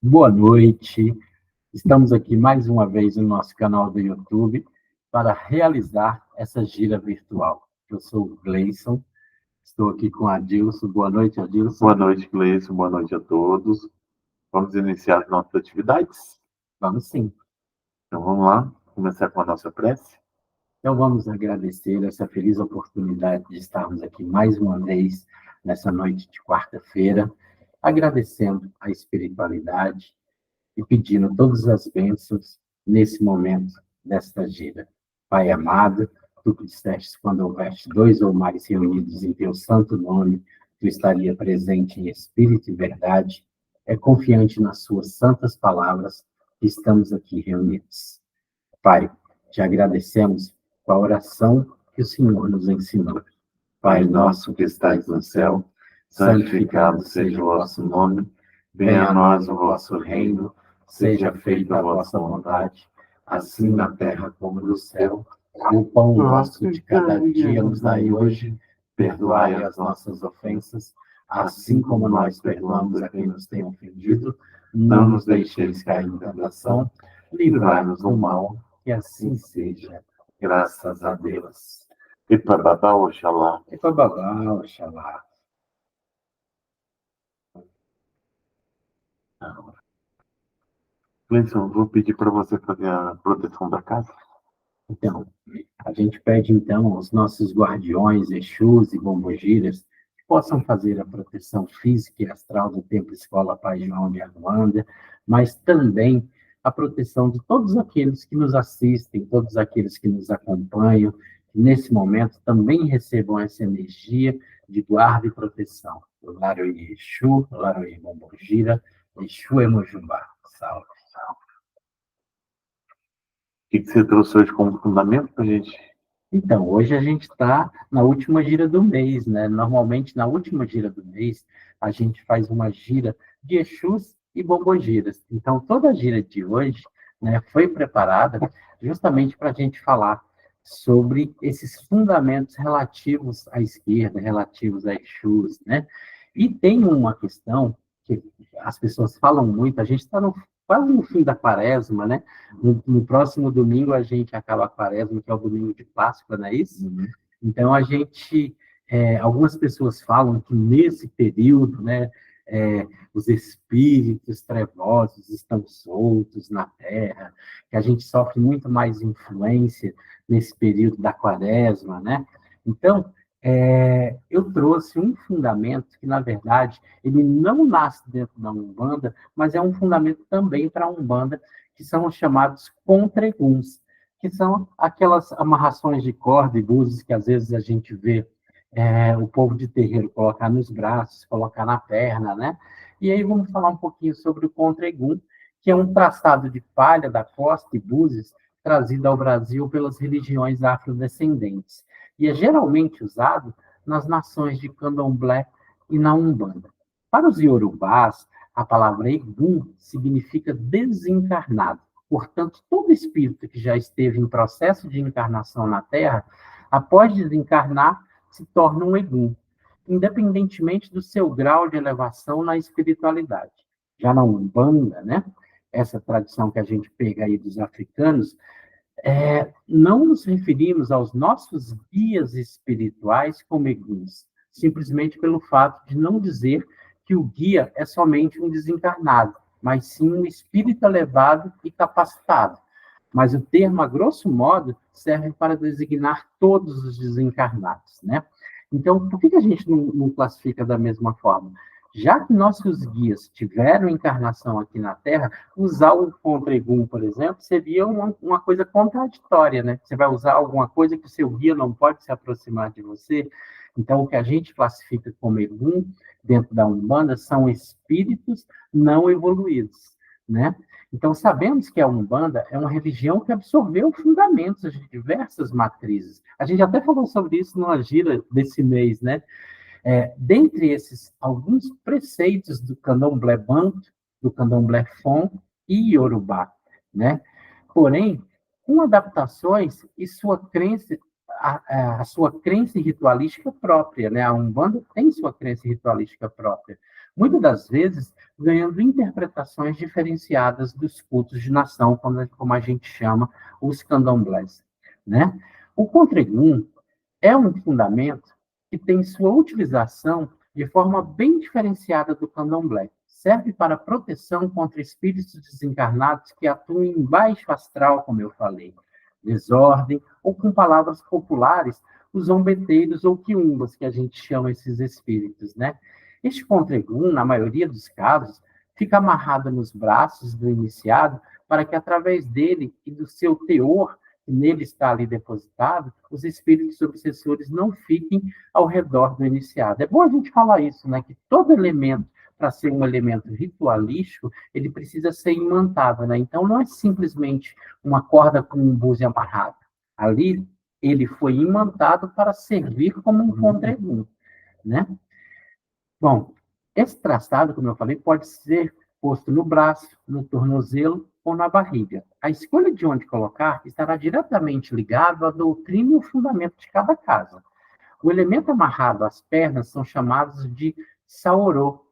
Boa noite. Estamos aqui mais uma vez no nosso canal do YouTube para realizar essa gira virtual. Eu sou o Gleison, estou aqui com a Adilson. Boa noite, Adilson. Boa noite, Gleison. Boa noite a todos. Vamos iniciar as nossas atividades? Vamos sim. Então vamos lá, começar com a nossa prece. Então vamos agradecer essa feliz oportunidade de estarmos aqui mais uma vez nessa noite de quarta-feira, agradecendo a espiritualidade e pedindo todas as bênçãos nesse momento desta gira. Pai amado, tu que disseste quando houveste dois ou mais reunidos em teu santo nome, tu estaria presente em espírito e verdade, é confiante nas suas santas palavras que estamos aqui reunidos. Pai, te agradecemos com a oração que o Senhor nos ensinou. Pai nosso que estais no céu, santificado seja o vosso nome, venha a nós o vosso reino, seja feita a vossa vontade, assim na terra como no céu. O pão nosso de cada dia nos dai hoje, perdoai as nossas ofensas, assim como nós perdoamos a quem nos tem ofendido, não nos deixeis cair em tentação, livrai-nos do mal, que assim seja, graças a Deus. Ipababá, Oxalá. Ipababá, Oxalá. Gleison, vou pedir para você fazer a proteção da casa. Então, a gente pede, então, aos nossos guardiões, Exus e Bombogiras, que possam fazer a proteção física e astral do Templo Escola Pai João de Aruanda, mas também a proteção de todos aqueles que nos assistem, todos aqueles que nos acompanham, que nesse momento também recebam essa energia de guarda e proteção. O Laroí Exu, o Laroí Bombogira, Exu Emojubá. Salve, salve. O que você trouxe hoje como fundamento para a gente? Então, hoje a gente está na última gira do mês, né? Normalmente, na última gira do mês, a gente faz uma gira de Exus e Bombogiras. Então, toda a gira de hoje, né, foi preparada justamente para a gente falar sobre esses fundamentos relativos à esquerda, relativos a Exus, né? E tem uma questão que as pessoas falam muito, a gente está quase no fim da quaresma, né? No próximo domingo a gente acaba a quaresma, que é o domingo de Páscoa, não é isso? Uhum. Então a gente, algumas pessoas falam que nesse período, né, os espíritos trevosos estão soltos na Terra, que a gente sofre muito mais influência nesse período da quaresma, né? Então, eu trouxe um fundamento que, na verdade, ele não nasce dentro da Umbanda, mas é um fundamento também para a Umbanda, que são os chamados contreguns, que são aquelas amarrações de corda e búzios que às vezes a gente vê o povo de terreiro colocar nos braços, colocar na perna, né? E aí vamos falar um pouquinho sobre o contregum, que é um traçado de palha da costa e búzios trazido ao Brasil pelas religiões afrodescendentes. E é geralmente usado nas nações de Candomblé e na Umbanda. Para os iorubás, a palavra Egum significa desencarnado. Portanto, todo espírito que já esteve em processo de encarnação na Terra, após desencarnar, se torna um Egum, independentemente do seu grau de elevação na espiritualidade. Já na Umbanda, né, essa tradição que a gente pega aí dos africanos, não nos referimos aos nossos guias espirituais como eguns, simplesmente pelo fato de não dizer que o guia é somente um desencarnado, mas sim um espírito elevado e capacitado. Mas o termo, a grosso modo, serve para designar todos os desencarnados, né? Então, por que a gente não classifica da mesma forma? Já que nossos guias tiveram encarnação aqui na Terra, usar o contregum, por exemplo, seria uma coisa contraditória, né? Você vai usar alguma coisa que o seu guia não pode se aproximar de você. Então, o que a gente classifica como egum dentro da Umbanda são espíritos não evoluídos, né? Então, sabemos que a Umbanda é uma religião que absorveu fundamentos de diversas matrizes. A gente até falou sobre isso numa gira desse mês, né? Dentre esses, alguns preceitos do candomblé Banto, do candomblé Fon e Yorubá, né? Porém, com adaptações e sua crença, a sua crença ritualística própria, né? A Umbanda tem sua crença ritualística própria. muitas das vezes ganhando interpretações diferenciadas dos cultos de nação, como a gente chama os candomblés, né? O Contregum é um fundamento que tem sua utilização de forma bem diferenciada do candomblé. Serve para proteção contra espíritos desencarnados que atuam em baixo astral, como eu falei, desordem, ou com palavras populares, os zombeteiros ou quiumbas, que a gente chama esses espíritos, né? Este contregum, na maioria dos casos, fica amarrado nos braços do iniciado para que, através dele e do seu teor, que nele está ali depositado, os espíritos obsessores não fiquem ao redor do iniciado. É bom a gente falar isso, né? Que todo elemento, para ser um elemento ritualístico, ele precisa ser imantado, né? Então, não é simplesmente uma corda com um búzio amarrado. Ali, ele foi imantado para servir como um contregum, né? Bom, esse traçado, como eu falei, pode ser posto no braço, no tornozelo ou na barriga. A escolha de onde colocar estará diretamente ligado à doutrina e ao fundamento de cada casa. O elemento amarrado às pernas são chamados de saorô,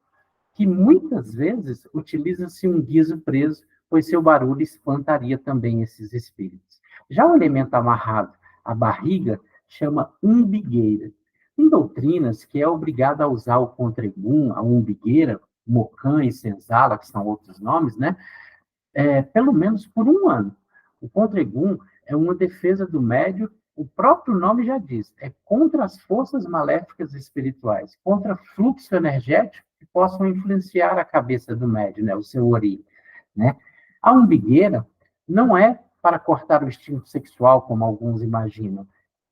que muitas vezes utiliza-se um guizo preso, pois seu barulho espantaria também esses espíritos. Já o elemento amarrado à barriga chama umbigueira. Em doutrinas que é obrigado a usar o contregum, a umbigueira, mocã e senzala, que são outros nomes, né? Pelo menos por um ano. O contregum é uma defesa do médium, o próprio nome já diz, é contra as forças maléficas espirituais, contra fluxo energético que possam influenciar a cabeça do médium, né, o seu ori, né? A umbigueira não é para cortar o instinto sexual, como alguns imaginam.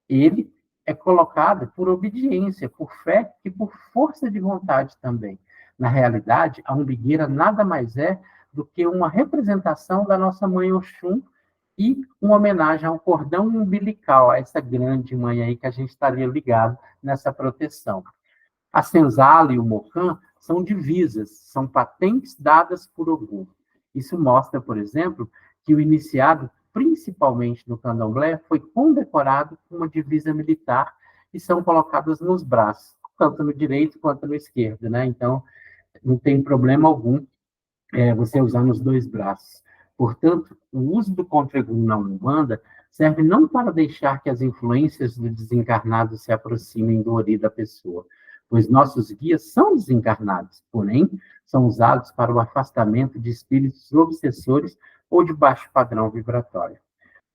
Ele é colocado por obediência, por fé e por força de vontade também. Na realidade, a umbigueira nada mais é do que uma representação da nossa mãe Oxum e uma homenagem ao cordão umbilical, a essa grande mãe aí que a gente estaria ligado nessa proteção. A senzala e o mocã são divisas, são patentes dadas por Ogum. Isso mostra, por exemplo, que o iniciado, principalmente no candomblé, foi condecorado com uma divisa militar e são colocadas nos braços, tanto no direito quanto no esquerdo, né? Então, não tem problema algum você usar nos dois braços. Portanto, o uso do contregum na Umbanda serve não para deixar que as influências do desencarnado se aproximem do ori da pessoa, pois nossos guias são desencarnados, porém, são usados para o afastamento de espíritos obsessores ou de baixo padrão vibratório.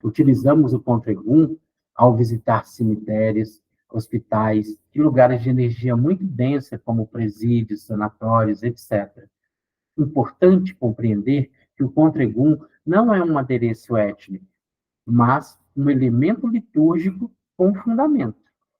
Utilizamos o contregum ao visitar cemitérios, hospitais e lugares de energia muito densa, como presídios, sanatórios, etc. Importante compreender que o contregum não é um adereço étnico, mas um elemento litúrgico com fundamento.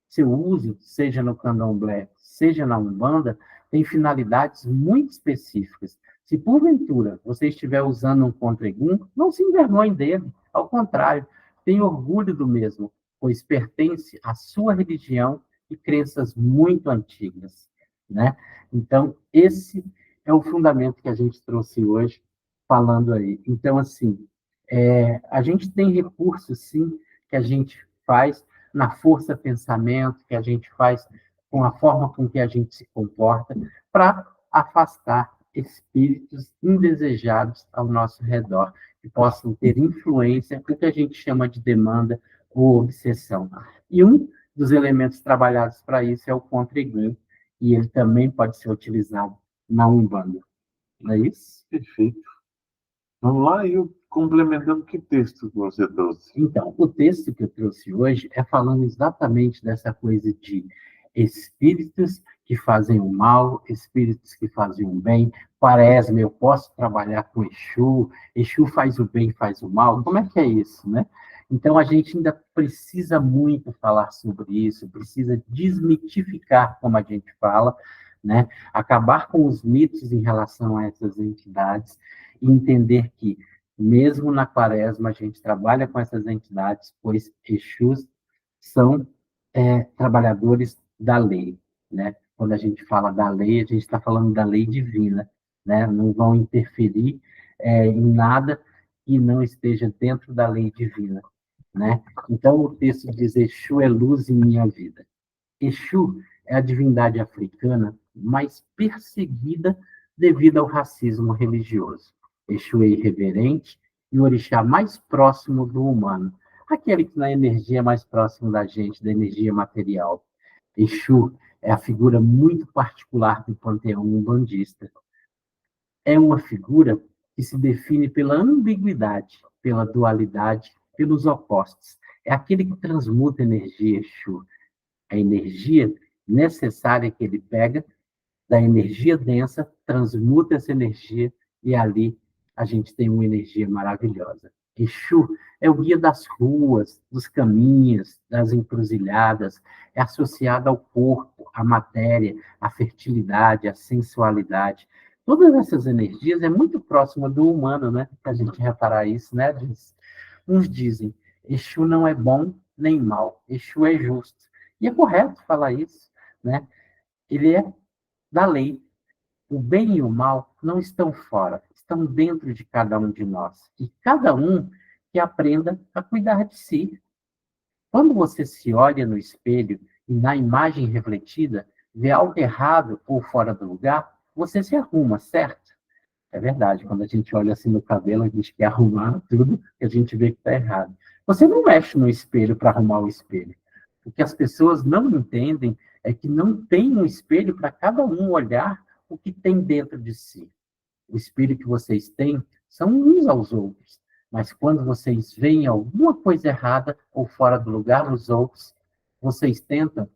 Seu uso, seja no candomblé, seja na umbanda, tem finalidades muito específicas. Se porventura você estiver usando um contregum, não se envergonhe dele, ao contrário, tenha orgulho do mesmo, pois pertence à sua religião e crenças muito antigas, né? Então, esse é o fundamento que a gente trouxe hoje, falando aí. Então, assim, a gente tem recursos, sim, que a gente faz na força pensamento, que a gente faz com a forma com que a gente se comporta, para afastar espíritos indesejados ao nosso redor, que possam ter influência, o que a gente chama de demanda ou obsessão. E um dos elementos trabalhados para isso é o contregum, e ele também pode ser utilizado na Umbanda. Não é isso? Perfeito. Vamos lá, e eu complementando que texto que você trouxe? Então, o texto que eu trouxe hoje é falando exatamente dessa coisa de espíritos que fazem o mal, espíritos que fazem o bem. Quaresma, eu posso trabalhar com Exu, Exu faz o bem, faz o mal. Como é que é isso, né? Então, a gente ainda precisa muito falar sobre isso, precisa desmitificar, como a gente fala, né? Acabar com os mitos em relação a essas entidades e entender que mesmo na Quaresma, a gente trabalha com essas entidades, pois Exus são trabalhadores da lei, né? Quando a gente fala da lei, a gente está falando da lei divina, né? Não vão interferir em nada que não esteja dentro da lei divina, né? Então, o texto diz: Exu é luz em minha vida. Exu é a divindade africana mais perseguida devido ao racismo religioso. Exu é irreverente e o orixá mais próximo do humano, aquele que na energia é mais próximo da gente, da energia material. Exu é a figura muito particular do panteão umbandista. É uma figura que se define pela ambiguidade, pela dualidade, pelos opostos. É aquele que transmuta energia, Exu. A energia necessária que ele pega da energia densa, transmuta essa energia e ali a gente tem uma energia maravilhosa. Exu é o guia das ruas, dos caminhos, das encruzilhadas, é associado ao corpo, à matéria, à fertilidade, à sensualidade. Todas essas energias é muito próxima do humano, né? Para a gente reparar isso, né? Uns dizem, Exu não é bom nem mal, Exu é justo. E é correto falar isso, né? Ele é da lei. O bem e o mal não estão fora, estão dentro de cada um de nós. E cada um que aprenda a cuidar de si. Quando você se olha no espelho e na imagem refletida, vê algo errado ou fora do lugar, você se arruma, certo? É verdade, quando a gente olha assim no cabelo, a gente quer arrumar tudo que a gente vê que está errado. Você não mexe no espelho para arrumar o espelho. O que as pessoas não entendem é que não tem um espelho para cada um olhar o que tem dentro de si. O espelho que vocês têm são uns aos outros, mas quando vocês veem alguma coisa errada ou fora do lugar nos outros, vocês tentam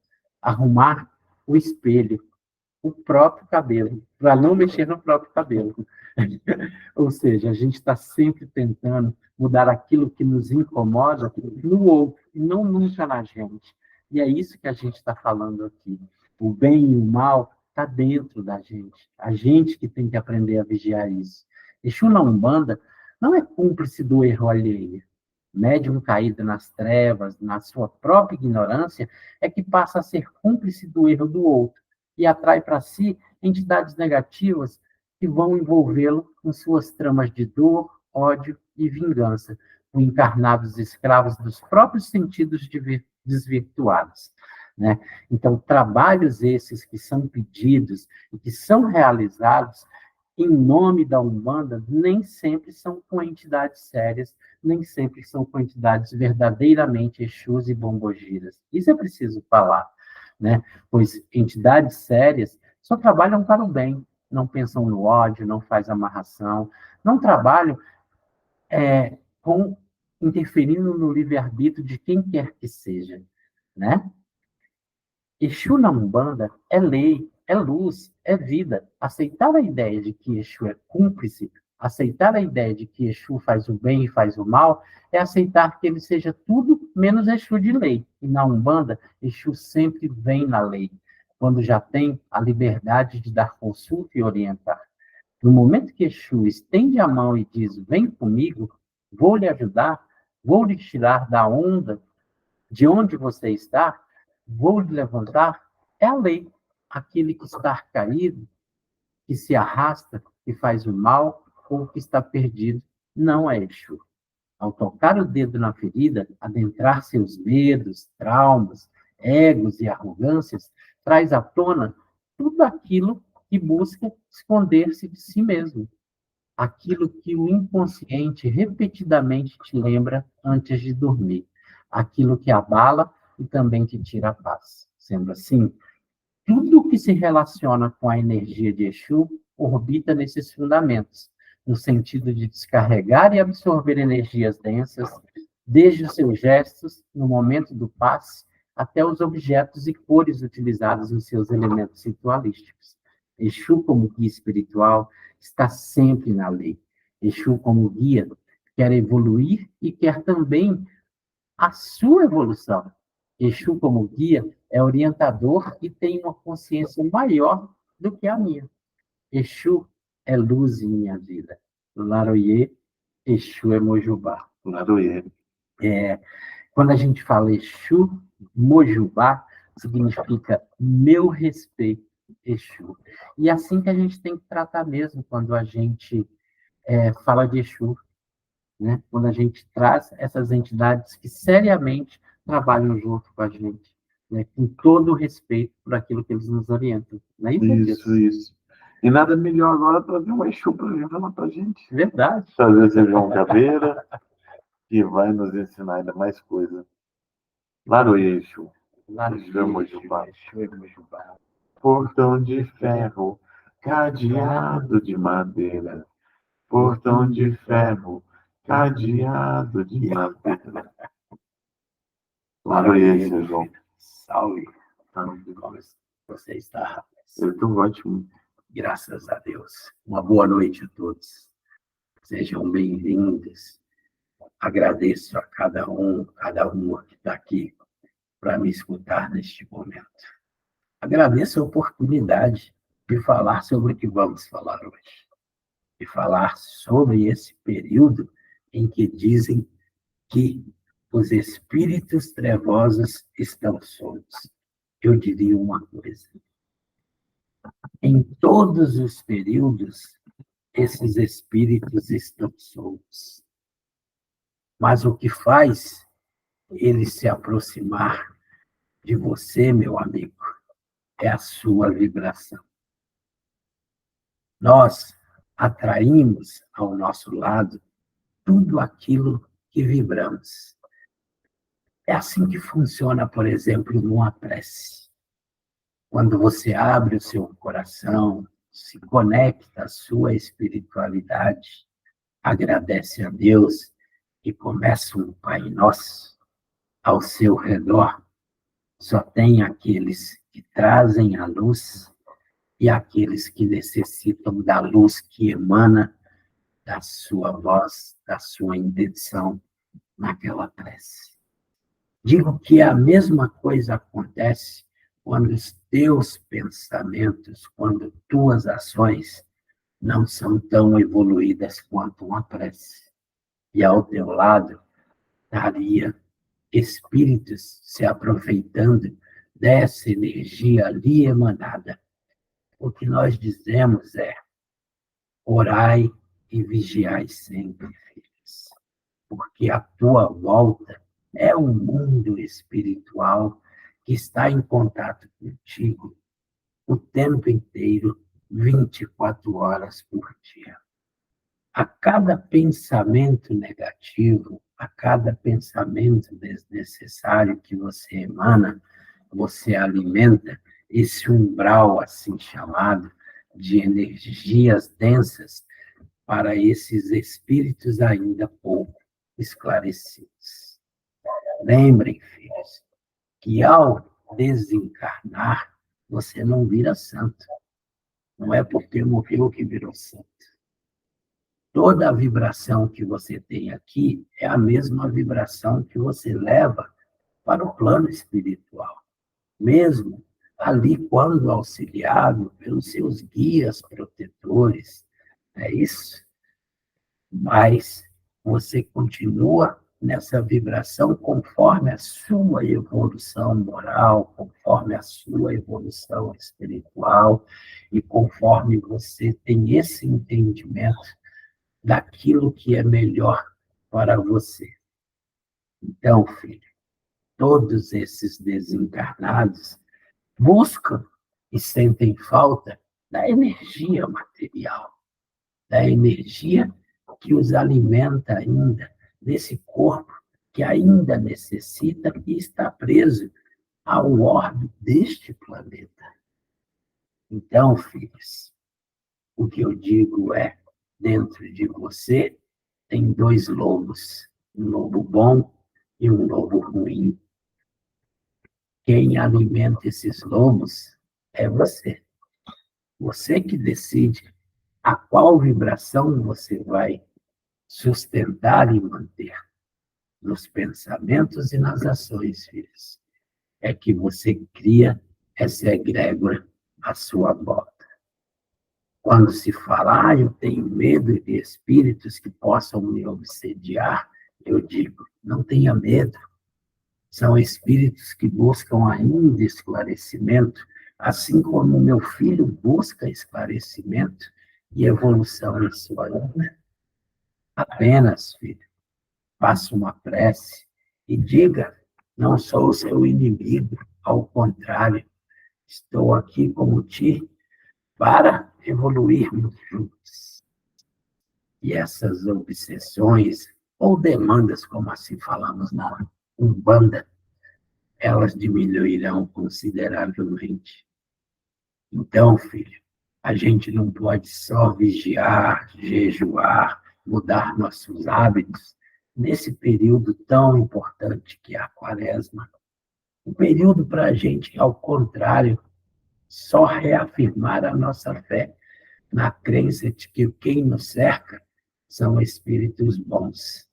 arrumar o espelho, o próprio cabelo, para não mexer no próprio cabelo. Ou seja, a gente está sempre tentando mudar aquilo que nos incomoda no outro, e não nunca na gente. E é isso que a gente está falando aqui. O bem e o mal está dentro da gente. A gente que tem que aprender a vigiar isso. Exu na Umbanda não é cúmplice do erro alheio. Médium caído nas trevas, na sua própria ignorância, é que passa a ser cúmplice do erro do outro e atrai para si entidades negativas que vão envolvê-lo com suas tramas de dor, ódio e vingança, com encarnados escravos dos próprios sentidos desvirtuados. Né? Então, trabalhos esses que são pedidos e que são realizados em nome da Umbanda, nem sempre são com entidades sérias, nem sempre são com entidades verdadeiramente Exus e Bombogiras. Isso é preciso falar, né? Pois entidades sérias só trabalham para o bem, não pensam no ódio, não faz amarração, não trabalham interferindo no livre-arbítrio de quem quer que seja, né? Exu na Umbanda é lei, é luz, é vida. Aceitar a ideia de que Exu é cúmplice, aceitar a ideia de que Exu faz o bem e faz o mal, é aceitar que ele seja tudo menos Exu de lei. E na Umbanda, Exu sempre vem na lei, quando já tem a liberdade de dar consulta e orientar. No momento que Exu estende a mão e diz, vem comigo, vou lhe ajudar, vou lhe tirar da onda de onde você está, vou lhe levantar, é a lei. Aquele que está caído, que se arrasta, que faz o mal, ou que está perdido, não é Exu. Ao tocar o dedo na ferida, adentrar seus medos, traumas, egos e arrogâncias, traz à tona tudo aquilo que busca esconder-se de si mesmo. Aquilo que o inconsciente repetidamente te lembra antes de dormir. Aquilo que abala e também te tira a paz. Sendo assim, tudo que se relaciona com a energia de Exu orbita nesses fundamentos, no sentido de descarregar e absorver energias densas, desde os seus gestos, no momento do passe, até os objetos e cores utilizados nos seus elementos ritualísticos. Exu, como guia espiritual, está sempre na lei. Exu, como guia, quer evoluir e quer também a sua evolução. Exu, como guia, é orientador e tem uma consciência maior do que a minha. Exu é luz em minha vida. Laroye, Exu é Mojubá. Laroye. Quando a gente fala Exu, Mojubá, significa meu respeito, Exu. E é assim que a gente tem que tratar mesmo quando a gente fala de Exu, né? Quando a gente traz essas entidades que seriamente trabalham junto com a gente. né, com todo o respeito por aquilo que eles nos orientam. Não é isso? Isso. E nada melhor agora para ver um Exu para revelar para a gente. Verdade. Trazer Zé João Caveira, que vai nos ensinar ainda mais coisa. Laroê, Exu. Portão de ferro, cadeado de madeira. Portão de ferro, cadeado de madeira. Laroê, Zé João. Salve. Como você está, rapaz? Eu estou ótimo. Graças a Deus. Uma boa noite a todos. Sejam bem-vindos. Agradeço a cada um, cada uma que está aqui para me escutar neste momento. Agradeço a oportunidade de falar sobre o que vamos falar hoje. De falar sobre esse período em que dizem que os espíritos trevosos estão soltos. Eu diria uma coisa. Em todos os períodos, esses espíritos estão soltos. Mas o que faz ele se aproximar de você, meu amigo, é a sua vibração. Nós atraímos ao nosso lado tudo aquilo que vibramos. É assim que funciona, por exemplo, numa prece. Quando você abre o seu coração, se conecta à sua espiritualidade, agradece a Deus e começa um Pai Nosso, ao seu redor só tem aqueles que trazem a luz e aqueles que necessitam da luz que emana da sua voz, da sua intenção naquela prece. Digo que a mesma coisa acontece quando os teus pensamentos, quando tuas ações não são tão evoluídas quanto uma prece. E ao teu lado estaria espíritos se aproveitando dessa energia ali emanada. O que nós dizemos é: orai e vigiai sempre, filhos, porque a tua volta é um mundo espiritual que está em contato contigo o tempo inteiro, 24 horas por dia. A cada pensamento negativo, a cada pensamento desnecessário que você emana, você alimenta esse umbral, assim chamado, de energias densas para esses espíritos ainda pouco esclarecidos. Lembrem, filhos, que ao desencarnar, você não vira santo. Não é porque morreu que virou santo. Toda a vibração que você tem aqui é a mesma vibração que você leva para o plano espiritual. Mesmo ali, quando auxiliado pelos seus guias protetores, é isso? Mas você continua nessa vibração conforme a sua evolução moral, conforme a sua evolução espiritual e conforme você tem esse entendimento daquilo que é melhor para você. Então, filho, todos esses desencarnados buscam e sentem falta da energia material, da energia que os alimenta ainda, desse corpo que ainda necessita e está preso ao orbe deste planeta. Então, filhos, o que eu digo é, dentro de você tem dois lobos, um lobo bom e um lobo ruim. Quem alimenta esses lobos é você. Você que decide a qual vibração você vai sustentar e manter nos pensamentos e nas ações, filhos. É que você cria essa egrégora à sua volta. Quando se fala, eu tenho medo de espíritos que possam me obsediar, eu digo, não tenha medo. São espíritos que buscam ainda esclarecimento, assim como meu filho busca esclarecimento e evolução em sua vida. Apenas, filho, faça uma prece e diga, não sou o seu inimigo, Ao contrário, estou aqui como ti para evoluirmos juntos. E essas obsessões ou demandas, como assim falamos na Umbanda, elas diminuirão consideravelmente. Então, filho, a gente não pode só vigiar, jejuar, mudar nossos hábitos nesse período tão importante que é a Quaresma. Um período para a gente, ao contrário, só reafirmar a nossa fé na crença de que quem nos cerca são espíritos bons.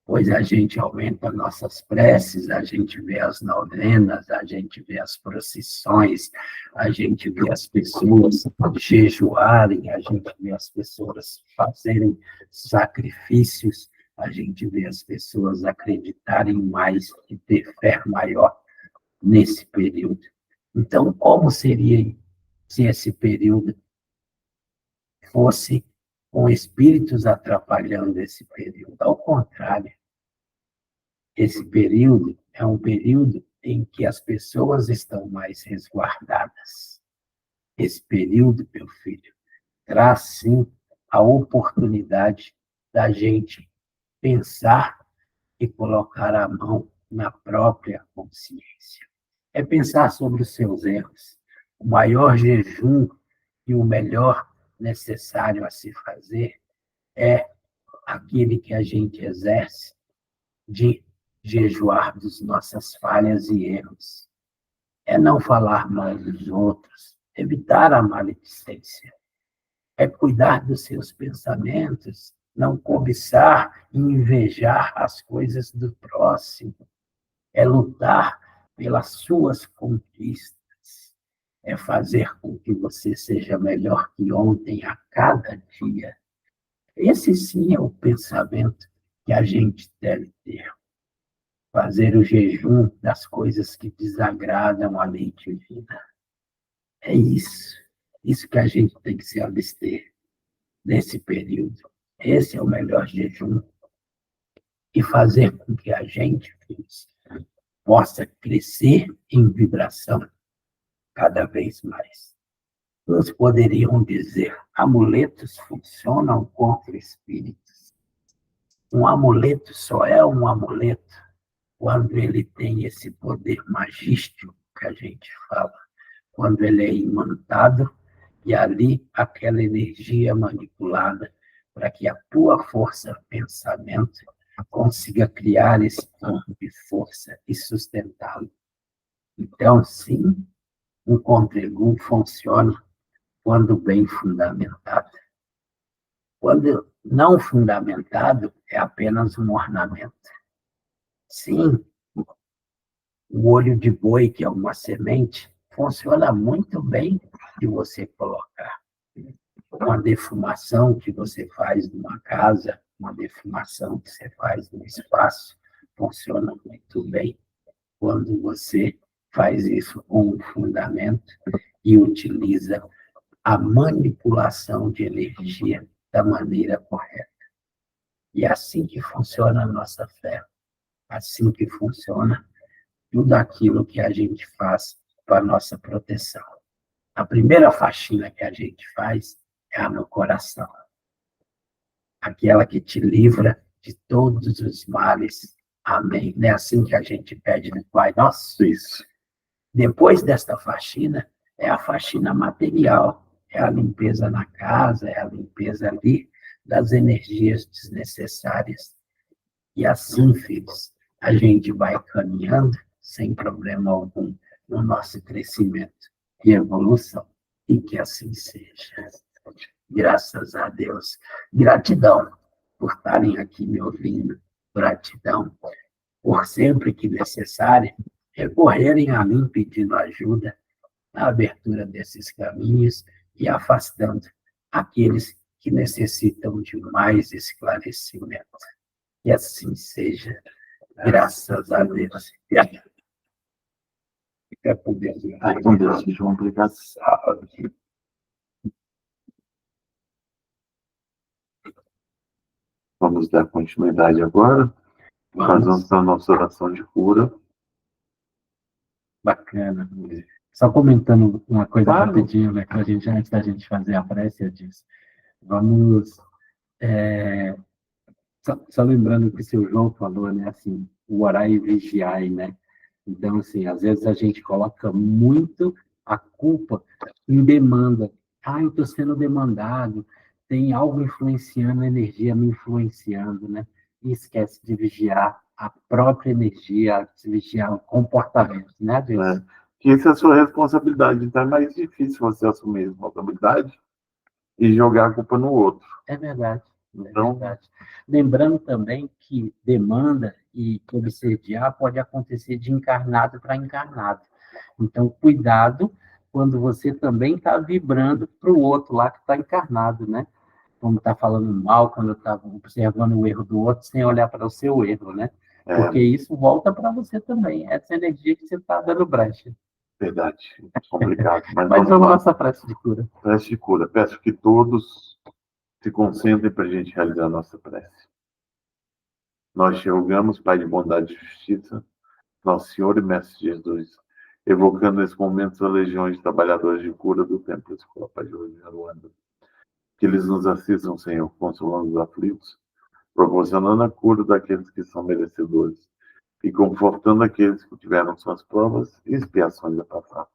Pois a gente aumenta nossas preces, a gente vê as novenas, a gente vê as procissões, a gente vê as pessoas jejuarem, a gente vê as pessoas fazerem sacrifícios, a gente vê as pessoas acreditarem mais e ter fé maior nesse período. Então, como seria se esse período fosse com espíritos atrapalhando esse período? Ao contrário, esse período é um período em que as pessoas estão mais resguardadas. Esse período, meu filho, traz sim a oportunidade da gente pensar e colocar a mão na própria consciência. É pensar sobre os seus erros. O maior jejum e o melhor necessário a se fazer é aquele que a gente exerce de jejuar das nossas falhas e erros. É não falar mal dos outros, evitar a maledicência. É cuidar dos seus pensamentos, não cobiçar e invejar as coisas do próximo. É lutar pelas suas conquistas. É fazer com que você seja melhor que ontem a cada dia. Esse sim é o pensamento que a gente deve ter. Fazer o jejum das coisas que desagradam a lei divina. É isso que a gente tem que se abster nesse período. Esse é o melhor jejum. E fazer com que a gente, filhos, possa crescer em vibração cada vez mais. Uns poderiam dizer, amuletos funcionam contra espíritos. Um amuleto só é um amuleto quando ele tem esse poder magístico que a gente fala, quando ele é imantado e ali aquela energia manipulada para que a tua força pensamento consiga criar esse campo de força e sustentá-lo. Então, sim, um contribum funciona quando bem fundamentado. Quando não fundamentado, é apenas um ornamento. Sim, o olho de boi, que é uma semente, funciona muito bem de você colocar. Uma defumação que você faz numa casa, uma defumação que você faz no espaço, funciona muito bem quando você faz isso com um fundamento e utiliza a manipulação de energia da maneira correta. E é assim que funciona a nossa fé, assim que funciona tudo aquilo que a gente faz para a nossa proteção. A primeira faxina que a gente faz é a no coração. Aquela que te livra de todos os males. Amém. Não é assim que a gente pede no Pai Nosso? Isso. Depois desta faxina, é a faxina material. É a limpeza na casa, é a limpeza ali das energias desnecessárias. E assim, filhos, a gente vai caminhando sem problema algum no nosso crescimento e evolução. E que assim seja. Graças a Deus. Gratidão por estarem aqui me ouvindo. Gratidão por sempre que necessário recorrerem a mim pedindo ajuda na abertura desses caminhos e afastando aqueles que necessitam de mais esclarecimento. Que assim seja. Graças a Deus. Fica com Deus. Fica com Deus. João, obrigado. Vamos dar continuidade agora. Nós vamos para a nossa oração de cura. Bacana. Só comentando uma coisa Claro. rapidinho, né, que a gente, antes da gente fazer a prece, eu disse, vamos, só lembrando que o seu João falou, né, assim, o orar e vigiar, né? Então, assim, às vezes a gente coloca muito a culpa em demanda. Ah, eu estou sendo demandado, tem algo influenciando, a energia me influenciando, né? E esquece de vigiar a própria energia, de vigiar o comportamento, né, Deus? Que isso é a sua responsabilidade. Então é mais difícil você assumir a responsabilidade e jogar a culpa no outro. É verdade, é Então, verdade. Lembrando também que demanda e obsediar pode acontecer de encarnado para encarnado. Então, cuidado quando você também está vibrando para o outro lá que está encarnado, né? Quando está falando mal, quando está observando o erro do outro sem olhar para o seu erro, né? Porque isso volta para você também, essa energia que você está dando brecha. verdade, complicado. Mas Mas vamos vamos lá. nossa prece de cura. Prece de cura. Peço que todos se concentrem para a gente realizar a nossa prece. Nós te rogamos, Pai de bondade e justiça, nosso Senhor e Mestre Jesus, evocando nesse momento as legiões de trabalhadores de cura do Templo Escola Pai de Aruanda. Que eles nos assistam, Senhor, consolando os aflitos, proporcionando a cura daqueles que são merecedores e confortando aqueles que tiveram suas provas e expiações a passar.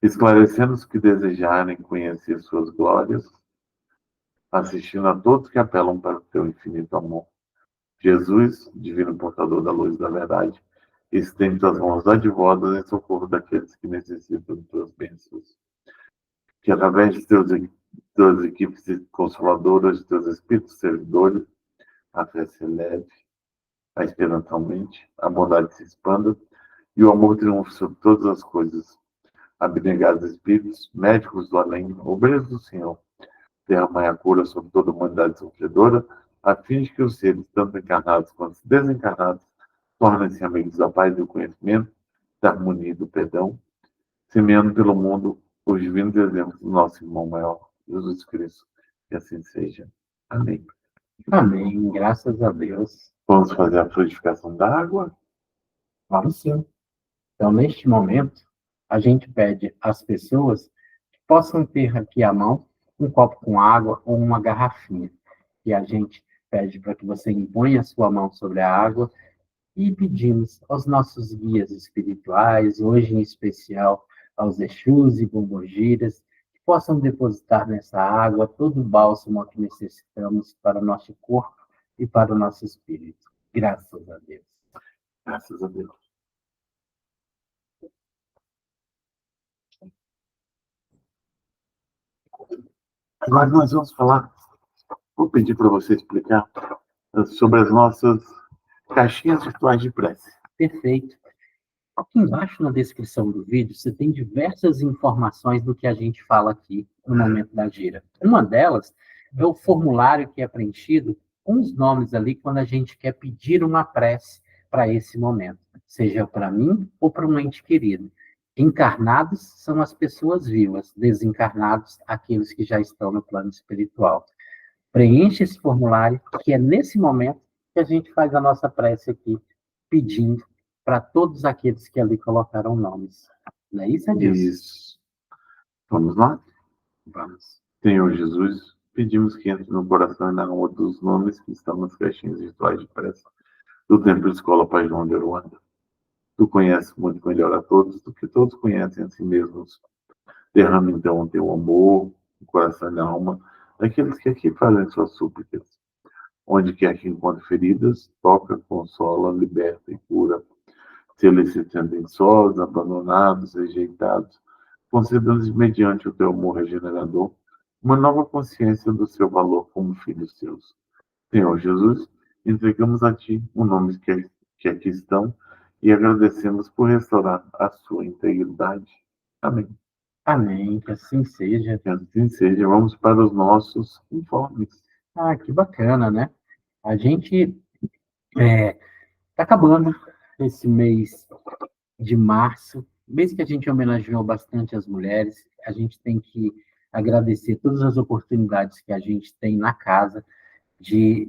Esclarecendo os que desejarem conhecer suas glórias, assistindo a todos que apelam para o teu infinito amor. Jesus, divino portador da luz e da verdade, estende tuas mãos dádivosas em socorro daqueles que necessitam de tuas bênçãos. Que através de tuas equipes consoladoras, de teus espíritos servidores, a fé se eleve, a esperança aumente, a bondade se expanda e o amor triunfe sobre todas as coisas. Abnegados espíritos, médicos do além, obreiros do Senhor, derramai a cura sobre toda a humanidade sofredora, a fim de que os seres, tanto encarnados quanto desencarnados, tornem-se amigos da paz e do conhecimento, da harmonia e do perdão, semeando pelo mundo os divinos exemplos do nosso irmão maior, Jesus Cristo. Que assim seja. Amém. Amém, graças a Deus. Vamos fazer a fluidificação da água? Vamos sim. Então, neste momento, a gente pede às pessoas que possam ter aqui à mão um copo com água ou uma garrafinha. E a gente pede para que você imponha a sua mão sobre a água e pedimos aos nossos guias espirituais, hoje em especial aos Exus e Pombogiras, que possam depositar nessa água todo o bálsamo que necessitamos para o nosso corpo e para o nosso espírito. Graças a Deus. Graças a Deus. Agora nós vamos falar, vou pedir para você explicar sobre as nossas caixinhas virtuais de prece. Perfeito. Aqui embaixo na descrição do vídeo, você tem diversas informações do que a gente fala aqui no momento da gira. Uma delas é o formulário que é preenchido com os nomes ali quando a gente quer pedir uma prece para esse momento, seja para mim ou para um ente querido. Encarnados são as pessoas vivas, desencarnados, aqueles que já estão no plano espiritual. Preencha esse formulário, que é nesse momento que a gente faz a nossa prece aqui, pedindo para todos aqueles que ali colocaram nomes. Não é isso, Adilson? Isso. Vamos lá? Vamos. Senhor Jesus, pedimos que entre no coração e na alma dos nomes que estão nas caixinhas virtuais de prece do Templo Escola Pai João de Aruanda. Tu conheces muito melhor a todos do que todos conhecem a si mesmos. Derrama então o teu amor no coração e na alma daqueles que aqui fazem suas súplicas. Onde quer que encontre feridas, toca, consola, liberta e cura. Se eles se sentem sós, abandonados, rejeitados, concedendo-lhes mediante o teu amor regenerador uma nova consciência do seu valor como filhos teus. Senhor Jesus, entregamos a ti os nomes que aqui estão e agradecemos por restaurar a sua integridade. Amém. Amém, que assim seja. Que assim seja. Vamos para os nossos informes. Ah, que bacana, né? A gente está acabando esse mês de março, mês que a gente homenageou bastante as mulheres, a gente tem que agradecer todas as oportunidades que a gente tem na casa de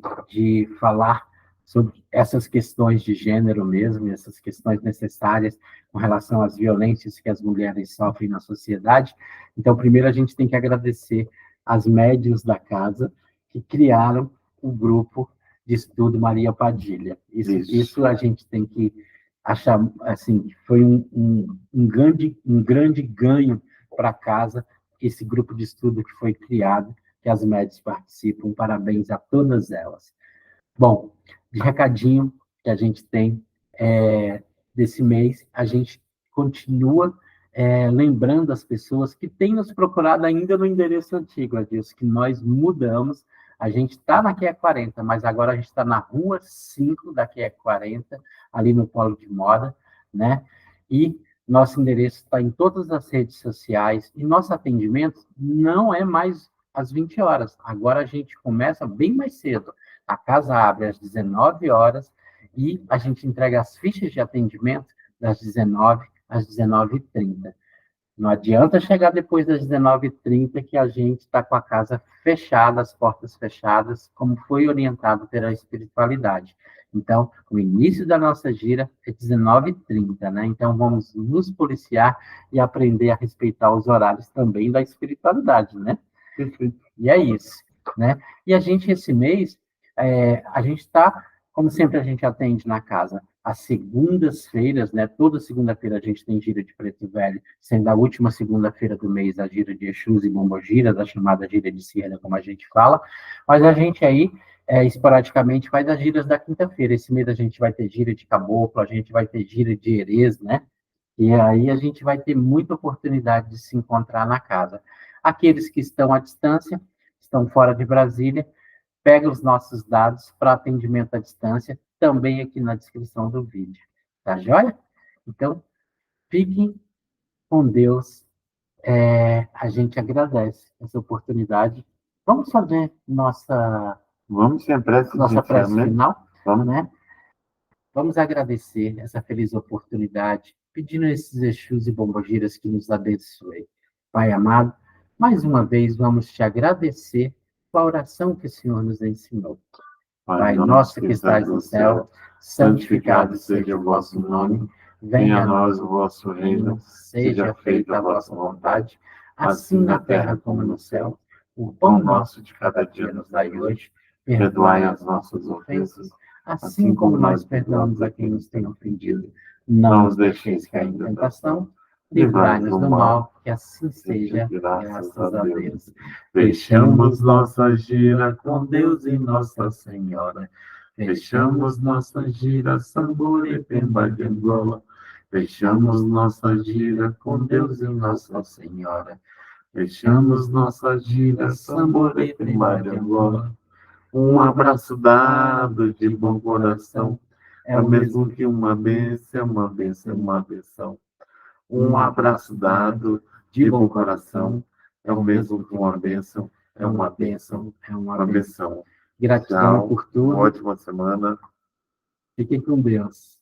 falar sobre essas questões de gênero mesmo, essas questões necessárias com relação às violências que as mulheres sofrem na sociedade. Então, primeiro a gente tem que agradecer às médiuns da casa que criaram o grupo de estudo Maria Padilha. Isso a gente tem que achar, assim, foi um grande ganho para a casa, esse grupo de estudo que foi criado, que as médias participam. Parabéns a todas elas. Bom, de recadinho que a gente tem desse mês, a gente continua lembrando as pessoas que têm nos procurado ainda no endereço antigo, Adilson, que nós mudamos. A gente está na QE 40, mas agora a gente está na Rua 5 da QE 40, ali no Polo de Moda, né? E nosso endereço está em todas as redes sociais, e nosso atendimento não é mais às 20 horas. Agora a gente começa bem mais cedo. A casa abre às 19 horas e a gente entrega as fichas de atendimento das 19 às 19h30. Não adianta chegar depois das 19h30 que a gente está com a casa fechada, as portas fechadas, como foi orientado pela espiritualidade. Então, o início da nossa gira é 19h30, né? Então, vamos nos policiar e aprender a respeitar os horários também da espiritualidade, né? E é isso, né? E a gente, esse mês, a gente está, como sempre a gente atende na casa, às segundas-feiras, né? Toda segunda-feira a gente tem gira de Preto Velho, sendo a última segunda-feira do mês a gira de Exus e Bombogiras, a chamada gira de Sierra, como a gente fala, mas a gente aí, esporadicamente, faz as giras da quinta-feira. Esse mês a gente vai ter gira de Caboclo, a gente vai ter gira de Herês, né? E aí a gente vai ter muita oportunidade de se encontrar na casa. Aqueles que estão à distância, estão fora de Brasília, pega os nossos dados para atendimento à distância, também aqui na descrição do vídeo. Tá joia? Então, fiquem com Deus. A gente agradece essa oportunidade. Vamos fazer nossa prece final, né? Vamos agradecer essa feliz oportunidade, pedindo a esses Exus e Bombogiras que nos abençoem. Pai amado, mais uma vez vamos te agradecer com a oração que o Senhor nos ensinou. Pai nosso que estais no céu, santificado seja o vosso nome, venha a nós o vosso reino, seja feita a vossa vontade, assim na terra como no céu. O pão nosso de cada dia nos dai hoje, perdoai as nossas ofensas, assim como nós perdoamos a quem nos tem ofendido. Não nos deixeis cair em tentação, livrai-nos do mal, que assim seja, graças a Deus. Fechamos nossa gira com Deus e Nossa Senhora. Fechamos nossa gira, Sambore, Pemba de Angola. Fechamos nossa gira com Deus e Nossa Senhora. Fechamos nossa gira, Sambore, Pemba de Angola. Um abraço dado de bom coração, é o mesmo que uma bênção, uma bênção, uma benção. Um abraço dado de bom coração, é o mesmo que uma bênção, é uma bênção, é uma benção. Gratidão por tudo. Ótima semana. Fiquem com Deus.